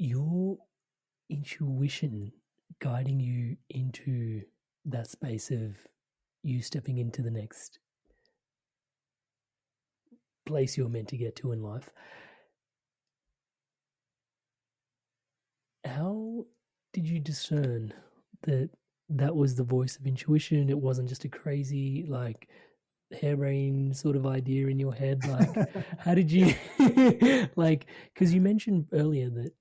your intuition guiding you into that space of you stepping into the next place you're meant to get to in life. How did you discern that that was the voice of intuition? It wasn't just a crazy, like, harebrained sort of idea in your head. Like, how did you, like, because you mentioned earlier that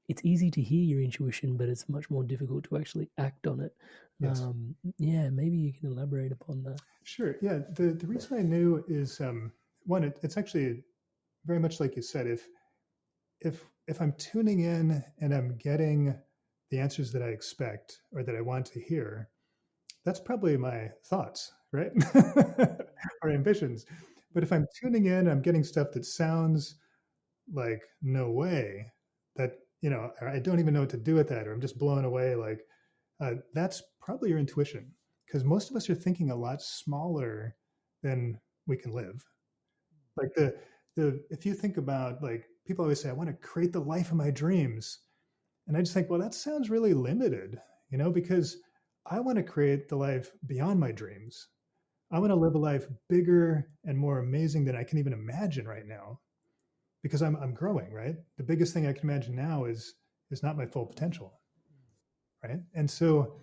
it's easy to hear your intuition, but it's much more difficult to actually act on it. Yes. Yeah, maybe you can elaborate upon that. Sure. Yeah. The reason I knew is one, it's actually very much like you said. If I'm tuning in and I'm getting the answers that I expect or that I want to hear, that's probably my thoughts, right? Or ambitions. But if I'm tuning in, I'm getting stuff that sounds like no way, that I don't even know what to do with that, or I'm just blown away. Like that's probably your intuition, because most of us are thinking a lot smaller than we can live. Like the if you think about, like, people always say, I want to create the life of my dreams. And I just think, well, that sounds really limited, because I want to create the life beyond my dreams. I want to live a life bigger and more amazing than I can even imagine right now, because I'm growing, right? The biggest thing I can imagine now is not my full potential, right? And so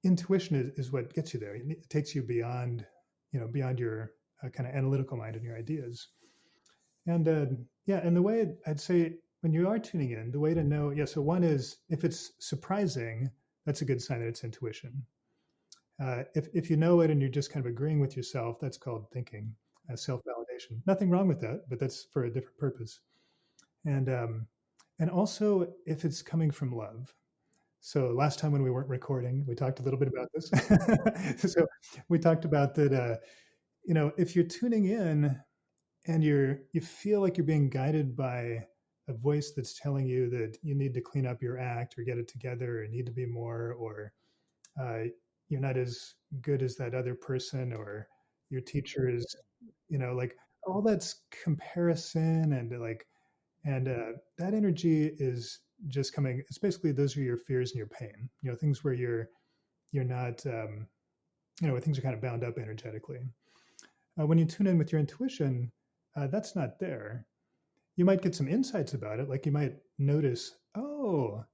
intuition is what gets you there. It takes you beyond, beyond your kind of analytical mind and your ideas. And yeah, and the way I'd say, when you are tuning in, the way to know, yeah. So one is, if it's surprising, that's a good sign that it's intuition. If you know it and you're just kind of agreeing with yourself, that's called thinking, self validation. Nothing wrong with that, but that's for a different purpose. And also, if it's coming from love. So last time when we weren't recording, we talked a little bit about this. So we talked about that. If you're tuning in and you feel like you're being guided by a voice that's telling you that you need to clean up your act or get it together or need to be more, or uh, you're not as good as that other person, or your teacher is, like, all that's comparison, and like, and that energy is just coming. It's basically, those are your fears and your pain, things where you're not, where things are kind of bound up energetically. When you tune in with your intuition, that's not there. You might get some insights about it. Like, you might notice, oh,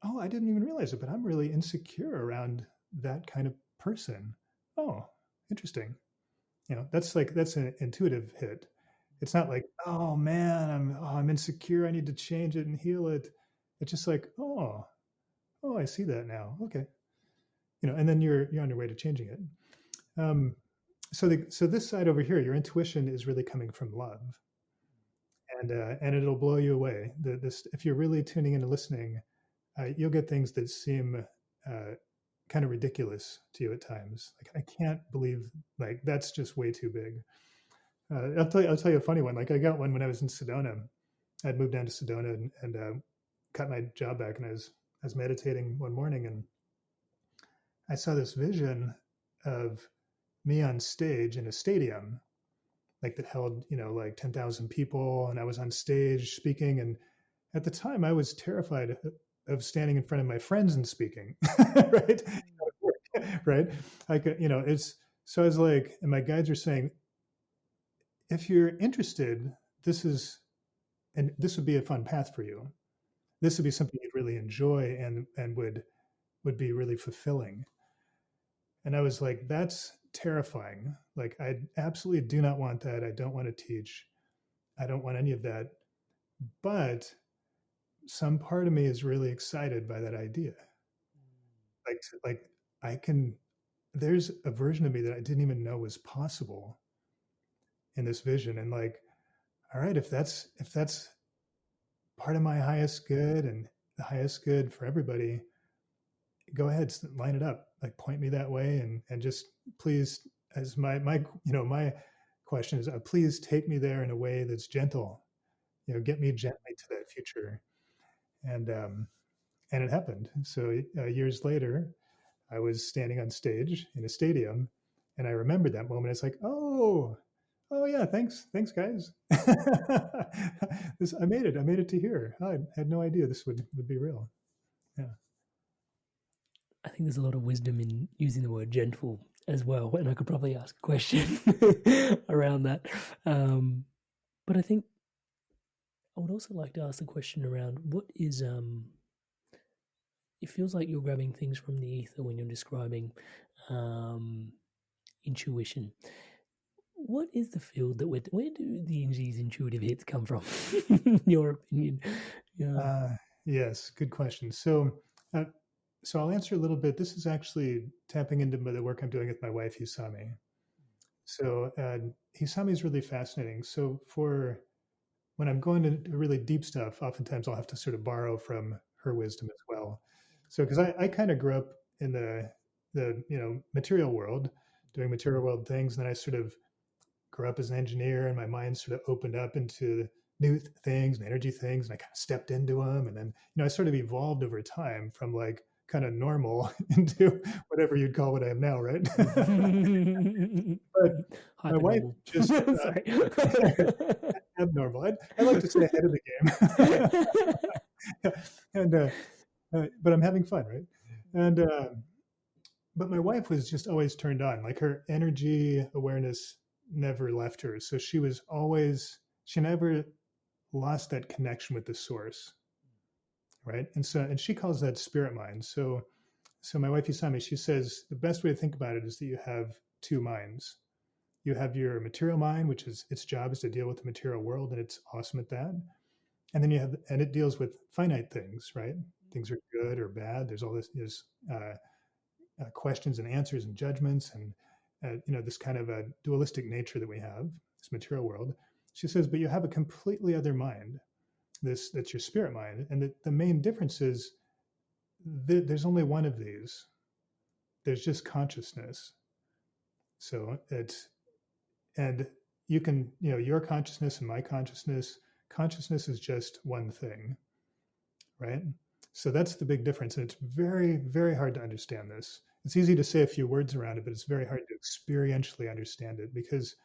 I didn't even realize it, but I'm really insecure around that kind of person. Oh, interesting. That's an intuitive hit. It's not like, oh man, I'm insecure. I need to change it and heal it. It's just like, oh, I see that now. Okay, and then you're on your way to changing it. Um, so this side over here, your intuition is really coming from love, and it'll blow you away. This If you're really tuning in and listening, you'll get things that seem kind of ridiculous to you at times. Like, I can't believe, like, that's just way too big. I'll tell you a funny one. Like, I got one when I was in Sedona. I'd moved down to Sedona and got my job back, and I was meditating one morning, and I saw this vision of me on stage in a stadium, like, that held, like 10,000 people, and I was on stage speaking. And at the time, I was terrified of standing in front of my friends and speaking, right? Right? I could, it's so I was like, and my guides are saying, if you're interested, this would be a fun path for you. This would be something you'd really enjoy, and would be really fulfilling. And I was like, that's terrifying. Like, I absolutely do not want that. I don't want to teach. I don't want any of that. But some part of me is really excited by that idea. Like, I can, there's a version of me that I didn't even know was possible in this vision. And, like, all right, if that's part of my highest good and the highest good for everybody, go ahead, line it up, like, point me that way, and just please, as my question is, please take me there in a way that's gentle, get me gently to that future. And um and it happened. So years later, I was standing on stage in a stadium, and I remembered that moment. It's like, oh, Oh yeah, thanks guys. I made it. I made it to here. I had no idea this would be real. Yeah. I think there's a lot of wisdom in using the word gentle as well, and I could probably ask a question around that. But I think I would also like to ask the question around what is it feels like you're grabbing things from the ether when you're describing um, intuition. What is the field that where do these intuitive hits come from, in your opinion? Yeah. Uh, yes, good question. Uh, so I'll answer a little bit. This is actually tapping into the work I'm doing with my wife, Hisami. So Hisami is really fascinating. So for when I'm going to really deep stuff, oftentimes I'll have to sort of borrow from her wisdom as well. So because I kind of grew up in the material world, doing material world things, and then I sort of grew up as an engineer, and my mind sort of opened up into new things and energy things, and I kind of stepped into them, and then I sort of evolved over time from like kind of normal into whatever you'd call what I am now, right? But my wife Hyper just Sorry. abnormal. I like to stay ahead of the game, and but I'm having fun, right? And but my wife was just always turned on. Like her energy awareness never left her, so she never lost that connection with the source, right? And she calls that spirit mind. So my wife Isami, she says the best way to think about it is that you have two minds. You have your material mind, which is its job is to deal with the material world, and it's awesome at that. And then it deals with finite things, right? Things are good or bad. There's all this questions and answers and judgments, and this kind of a dualistic nature that we have, this material world. She says, but you have a completely other mind. That's your spirit mind, and the main difference is there's only one of these. There's just consciousness. So it's and you can your consciousness and my consciousness is just one thing, right? So that's the big difference, and it's very, very hard to understand this. It's easy to say a few words around it, but it's very hard to experientially understand it because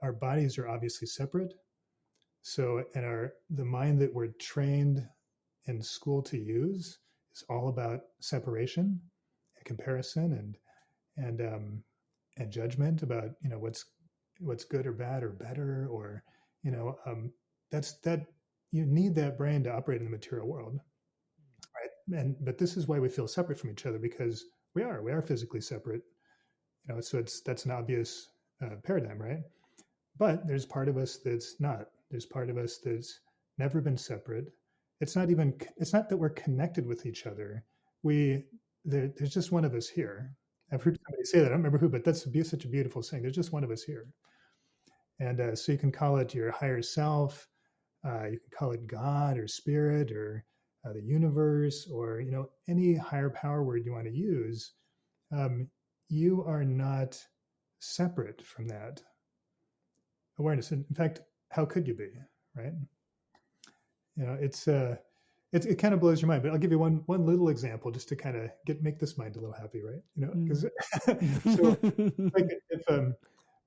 our bodies are obviously separate. So, and the mind that we're trained in school to use is all about separation and comparison and judgment about what's good or bad or better or that you need that brain to operate in the material world, right? But this is why we feel separate from each other because we are physically separate, so that's an obvious paradigm, right? But there's part of us that's not. There's part of us that's never been separate. It's not that we're connected with each other. There's just one of us here. I've heard somebody say that. I don't remember who, but that's such a beautiful saying. There's just one of us here. And so you can call it your higher self. You can call it God or spirit or the universe or any higher power word you want to use. You are not separate from that awareness. In fact, how could you be, right? It kind of blows your mind. But I'll give you one little example just to kind of make this mind a little happy, right? Because so like if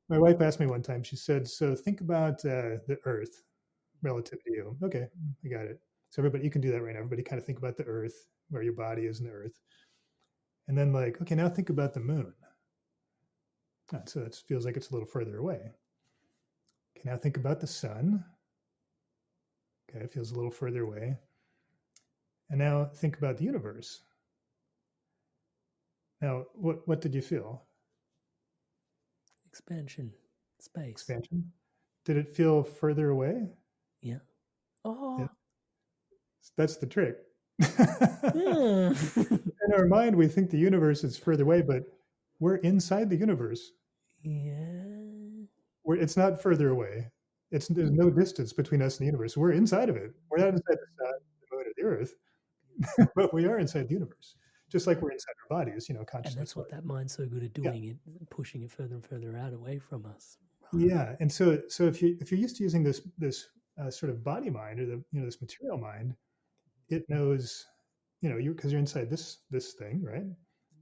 my wife asked me one time, she said, "So think about the Earth relative to you." Okay, I got it. So everybody, you can do that right now. Everybody, kind of think about the Earth, where your body is in the Earth, and then like, okay, now think about the Moon. So that feels like it's a little further away. Okay, now think about the Sun. Okay, it feels a little further away. And now think about the universe. Now, what did you feel? Expansion, space. Expansion. Did it feel further away? Yeah. Oh. Yeah. That's the trick. Yeah. In our mind, we think the universe is further away, but we're inside the universe. Yeah. It's not further away. There's no distance between us and the universe. We're inside of it. We're not inside the sun, the moon, or the earth, but we are inside the universe, just like we're inside our bodies. Consciousness. And that's what that mind's so good at doing, it pushing it further and further out away from us. Right. Yeah, and so if you're used to using this sort of body mind or this material mind, it knows because you're inside this thing, right?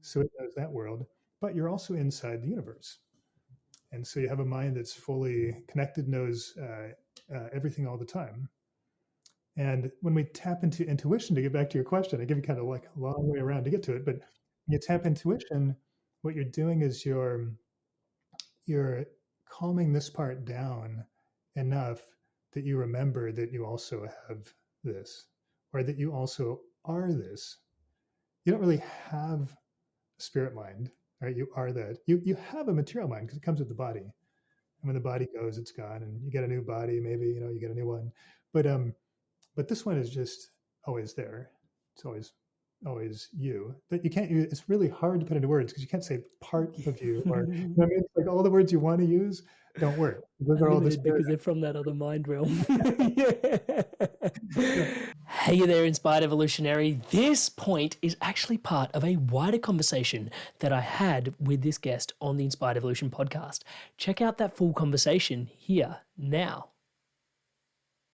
So it knows that world, but you're also inside the universe. And so you have a mind that's fully connected, knows everything all the time. And when we tap into intuition, to get back to your question, I give you kind of like a long way around to get to it, but when you tap intuition, what you're doing is you're calming this part down enough that you remember that you also have this, or that you also are this. You don't really have a spirit mind, right? You are that. You have a material mind because it comes with the body. And when the body goes, it's gone, and you get a new body, maybe, you get a new one. But this one is just always there. It's always you. But you can't use, it's really hard to put into words because you can't say part of you, or I mean, it's like all the words you want to use don't work. Those are all the because they're from that other mind realm. Hey there, Inspired Evolutionary. This point is actually part of a wider conversation that I had with this guest on the Inspired Evolution podcast. Check out that full conversation here now.